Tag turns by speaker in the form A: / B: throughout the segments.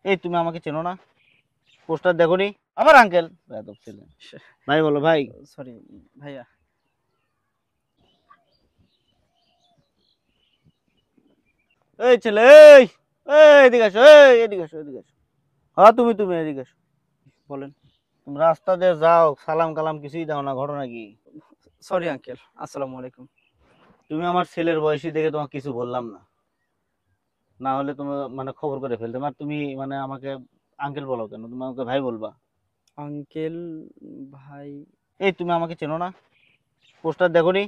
A: এই তুমি আমাকে চেনো না? পোস্টার দেখোনি? আমার আঙ্কেল বেয়াদব ছেলে। ভাই বলো ভাই।
B: সরি ভাইয়া।
A: এই ছেলে, এই এই এদিকে আসো, এই এদিকে আসো, এদিকে আসো। হ্যাঁ তুমি তুমি এদিকে আসো।
B: বলেন।
A: তুমি রাস্তা দিয়ে যাও, সালাম কালাম কিছুই দাও না, ঘটনা কি?
B: সরি আঙ্কেল, আসসালামু আলাইকুম।
A: তুমি আমার ছেলের বয়সী দেখে তোমাকে কিছু বললাম না, না হলে তুমি মানে খবর করে ফেলতে। আর তুমি মানে আমাকে আঙ্কেল বলো কেন? তুমি আমাকে ভাই বলবা।
B: আঙ্কেল, ভাই।
A: এই তুমি আমাকে চেনো না? পোস্টার দেখোনি?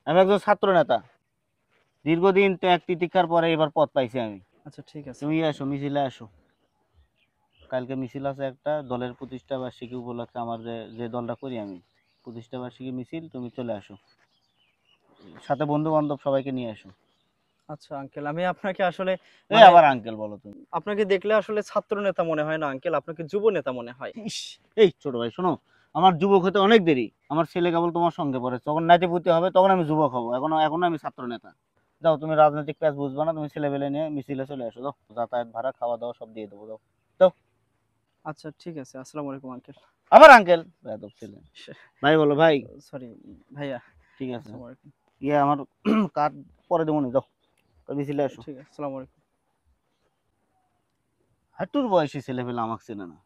A: আমি একজন ছাত্র নেতা, দীর্ঘদিন ত্যাগ তিতিক্ষার পরে এবার পদ পাইছি আমি।
B: আচ্ছা ঠিক আছে।
A: তুমি আসো, মিছিলে আসো। কালকে মিছিল আছে একটা দলের প্রতিষ্ঠা বার্ষিকী উপলক্ষে, আমার যে যে দলটা করি আমি, প্রতিষ্ঠা বার্ষিকী মিছিল। তুমি চলে আসো, সাথে বন্ধু বান্ধব সবাইকে নিয়ে আসো।
B: আচ্ছা আঙ্কেল, আমি আপনাকে আসলে
A: এই
B: মানে
A: আবার আঙ্কেল বলো তুমি?
B: আপনাকে দেখলে আসলে ছাত্র নেতা মনে হয় না আঙ্কেল, আপনাকে যুব নেতা মনে হয়।
A: ইস, এই ছোট ভাই শোনো, আমার যুবক হতে অনেক দেরি। আমার ছেলে কেবল তোমার সঙ্গে পড়ে, তখন নাতিপুতি হবে, তখন আমি যুবক হবো। এখনো আমি ছাত্র নেতা। যাও, তুমি রাজনৈতিক কাজ বুঝবা না, তুমি ছেলেবেলে নিয়ে মিছিলে চলে আসো। যাও, যাতায়াত ভাড়া খাওয়া দাওয়া সব দিয়ে দেবো। যাও যাও।
B: আচ্ছা ঠিক আছে, আসসালামু আলাইকুম আঙ্কেল।
A: আবার আঙ্কেল বেয়াদব ছেলে। ভাই বলো ভাই।
B: সরি ভাইয়া।
A: ঠিক আছে।
B: আসসালামু আলাইকুম।
A: ইয়ে আমার কার্ড পরে দেবো নি, যাও মিছিলে আসো।
B: ঠিক আছে, আসসালামু আলাইকুম।
A: হাঁটুর বয়সী ছেলে পেলে আমাকে চেনে না,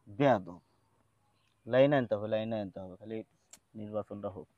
A: বেয়াদব। লাইনে আনতে হবে, লাইনে আনতে হবে, খালি নির্বাচনটা হোক।